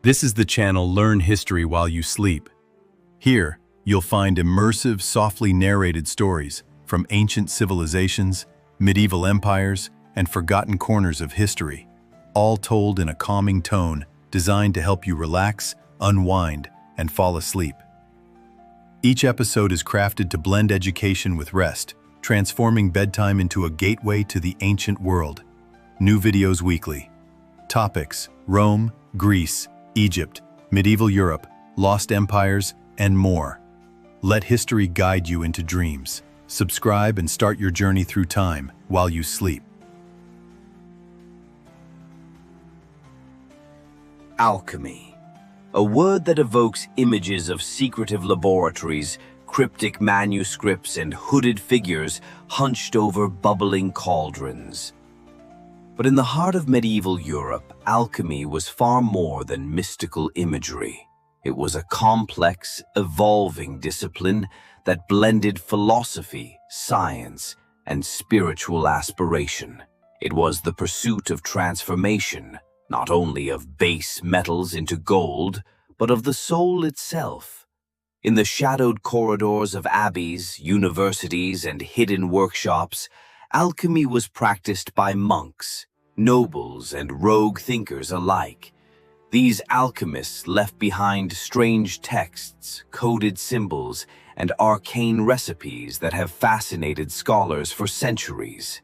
This is the channel Learn History While You Sleep. Here, you'll find immersive, softly narrated stories from ancient civilizations, medieval empires, and forgotten corners of history, all told in a calming tone designed to help you relax, unwind, and fall asleep. Each episode is crafted to blend education with rest, transforming bedtime into a gateway to the ancient world. New videos weekly. Topics: Rome, Greece, Egypt, medieval Europe, lost empires, and more. Let history guide you into dreams. Subscribe and start your journey through time while you sleep. Alchemy, a word that evokes images of secretive laboratories, cryptic manuscripts, and hooded figures hunched over bubbling cauldrons. But in the heart of medieval Europe, alchemy was far more than mystical imagery. It was a complex, evolving discipline that blended philosophy, science, and spiritual aspiration. It was the pursuit of transformation, not only of base metals into gold, but of the soul itself. In the shadowed corridors of abbeys, universities, and hidden workshops, alchemy was practiced by monks, nobles, and rogue thinkers alike. These alchemists left behind strange texts, coded symbols, and arcane recipes that have fascinated scholars for centuries.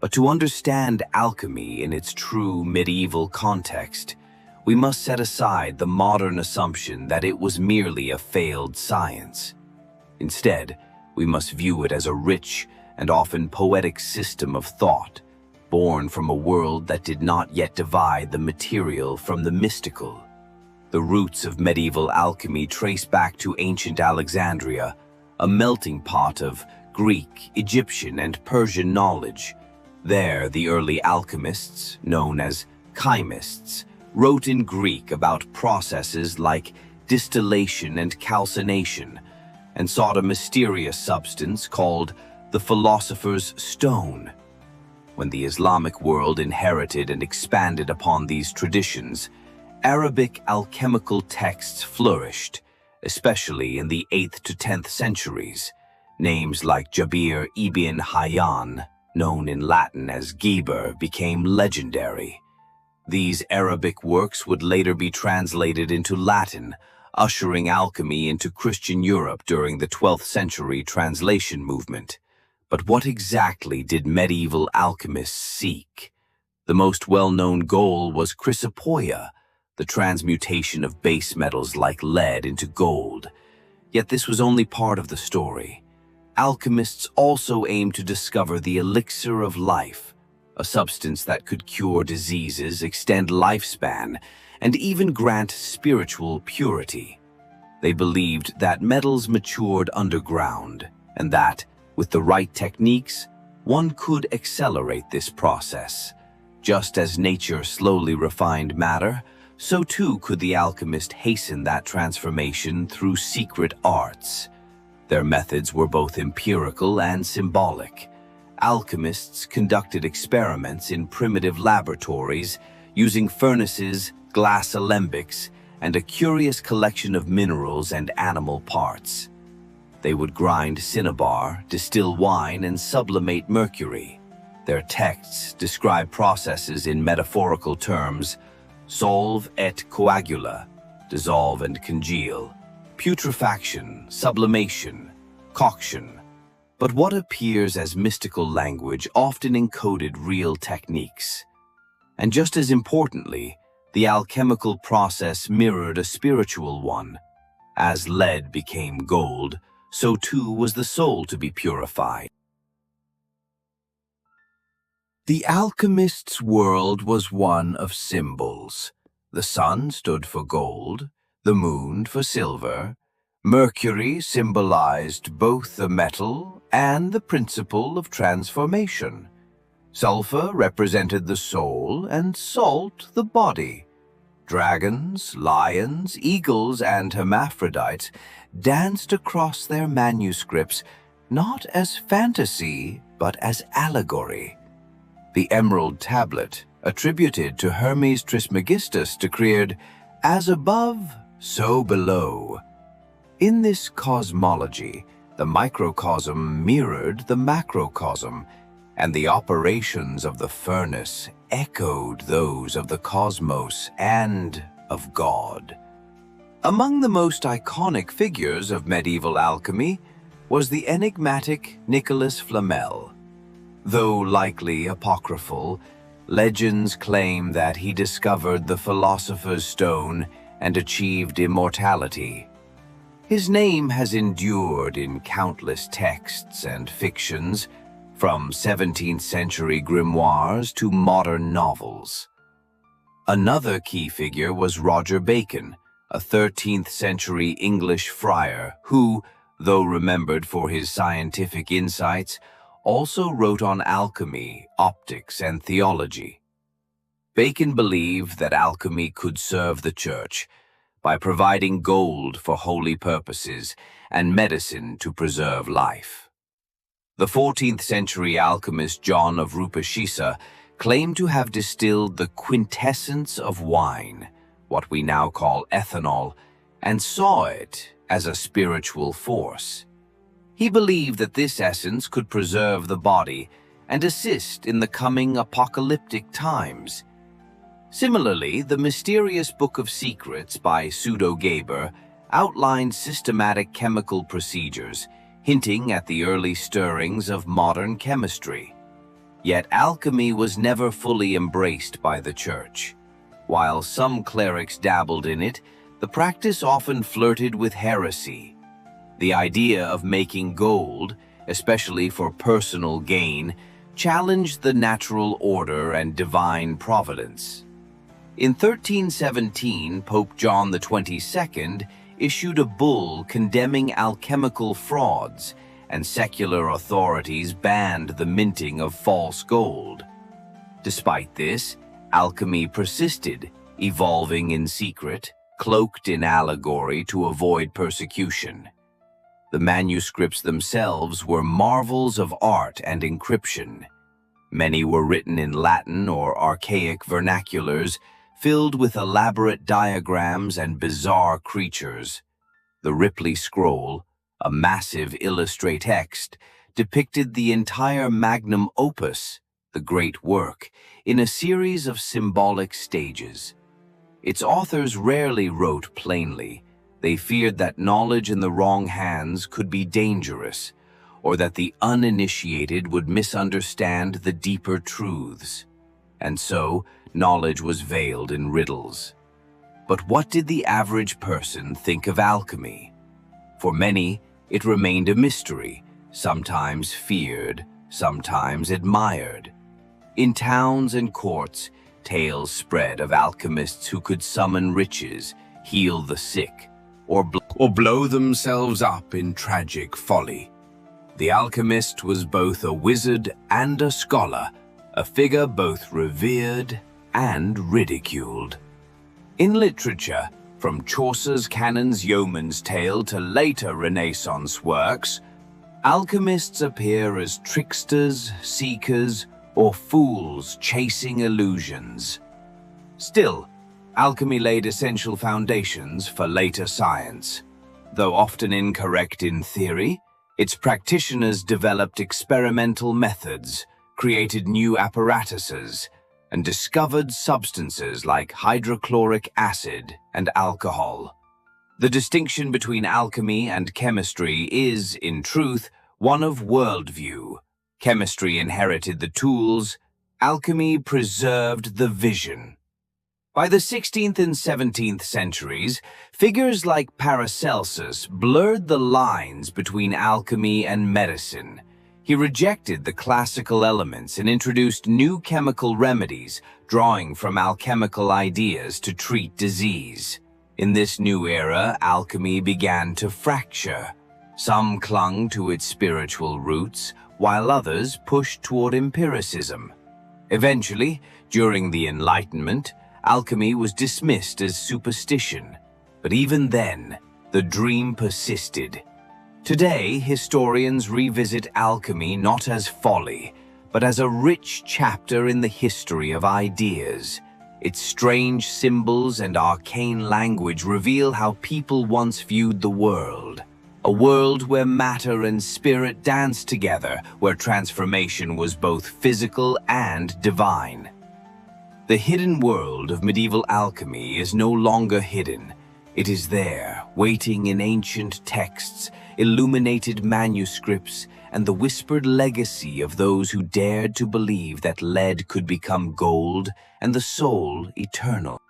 But to understand alchemy in its true medieval context, we must set aside the modern assumption that it was merely a failed science. Instead, we must view it as a rich and often poetic system of thought, born from a world that did not yet divide the material from the mystical. The roots of medieval alchemy trace back to ancient Alexandria, a melting pot of Greek, Egyptian, and Persian knowledge. There, the early alchemists, known as chymists, wrote in Greek about processes like distillation and calcination, and sought a mysterious substance called the Philosopher's Stone. When the Islamic world inherited and expanded upon these traditions, Arabic alchemical texts flourished, especially in the 8th to 10th centuries. Names like Jabir ibn Hayyan, known in Latin as Geber, became legendary. These Arabic works would later be translated into Latin, ushering alchemy into Christian Europe during the 12th century translation movement. But what exactly did medieval alchemists seek? The most well-known goal was chrysopoeia, the transmutation of base metals like lead into gold. Yet this was only part of the story. Alchemists also aimed to discover the elixir of life, a substance that could cure diseases, extend lifespan, and even grant spiritual purity. They believed that metals matured underground, and that, with the right techniques, one could accelerate this process. Just as nature slowly refined matter, so too could the alchemist hasten that transformation through secret arts. Their methods were both empirical and symbolic. Alchemists conducted experiments in primitive laboratories using furnaces, glass alembics, and a curious collection of minerals and animal parts. They would grind cinnabar, distill wine, and sublimate mercury. Their texts describe processes in metaphorical terms: solve et coagula, dissolve and congeal, putrefaction, sublimation, coction. But what appears as mystical language often encoded real techniques. And just as importantly, the alchemical process mirrored a spiritual one. As lead became gold, so too was the soul to be purified. The alchemist's world was one of symbols. The sun stood for gold, the moon for silver. Mercury symbolized both the metal and the principle of transformation. Sulfur represented the soul and salt the body. Dragons, lions, eagles, and hermaphrodites danced across their manuscripts not as fantasy, but as allegory. The emerald tablet, attributed to Hermes Trismegistus, declared, As above, so below. In this cosmology, the microcosm mirrored the macrocosm, and the operations of the furnace echoed those of the cosmos and of God. Among the most iconic figures of medieval alchemy was the enigmatic Nicolas Flamel. Though likely apocryphal, legends claim that he discovered the Philosopher's Stone and achieved immortality. His name has endured in countless texts and fictions, from 17th-century grimoires to modern novels. Another key figure was Roger Bacon, a 13th-century English friar who, though remembered for his scientific insights, also wrote on alchemy, optics, and theology. Bacon believed that alchemy could serve the church by providing gold for holy purposes and medicine to preserve life. The 14th-century alchemist John of Rupeshisa claimed to have distilled the quintessence of wine, what we now call ethanol, and saw it as a spiritual force. He believed that this essence could preserve the body and assist in the coming apocalyptic times. Similarly, the mysterious Book of Secrets by Pseudo Geber outlined systematic chemical procedures, hinting at the early stirrings of modern chemistry. Yet alchemy was never fully embraced by the Church. While some clerics dabbled in it, the practice often flirted with heresy. The idea of making gold, especially for personal gain, challenged the natural order and divine providence. In 1317, Pope John XXII issued a bull condemning alchemical frauds, and secular authorities banned the minting of false gold. Despite this, alchemy persisted, evolving in secret, cloaked in allegory to avoid persecution. The manuscripts themselves were marvels of art and encryption. Many were written in Latin or archaic vernaculars, filled with elaborate diagrams and bizarre creatures. The Ripley Scroll, a massive illustrate text, depicted the entire magnum opus, the great work, in a series of symbolic stages. Its authors rarely wrote plainly. They feared that knowledge in the wrong hands could be dangerous, or that the uninitiated would misunderstand the deeper truths. And so, knowledge was veiled in riddles. But what did the average person think of alchemy? For many, it remained a mystery, sometimes feared, sometimes admired. In towns and courts, tales spread of alchemists who could summon riches, heal the sick, or blow themselves up in tragic folly. The alchemist was both a wizard and a scholar, a figure both revered and ridiculed. In literature, from Chaucer's Canon's Yeoman's Tale to later Renaissance works, alchemists appear as tricksters, seekers, or fools chasing illusions. Still, alchemy laid essential foundations for later science. Though often incorrect in theory, its practitioners developed experimental methods, created new apparatuses, and discovered substances like hydrochloric acid and alcohol. The distinction between alchemy and chemistry is, in truth, one of worldview. Chemistry inherited the tools, alchemy preserved the vision. By the 16th and 17th centuries, figures like Paracelsus blurred the lines between alchemy and medicine. He rejected the classical elements and introduced new chemical remedies, drawing from alchemical ideas to treat disease. In this new era, alchemy began to fracture. Some clung to its spiritual roots, while others pushed toward empiricism. Eventually, during the Enlightenment, alchemy was dismissed as superstition. But even then, the dream persisted. Today, historians revisit alchemy not as folly, but as a rich chapter in the history of ideas. Its strange symbols and arcane language reveal how people once viewed the world. A world where matter and spirit danced together, where transformation was both physical and divine. The hidden world of medieval alchemy is no longer hidden. It is there, waiting in ancient texts, illuminated manuscripts, and the whispered legacy of those who dared to believe that lead could become gold and the soul eternal.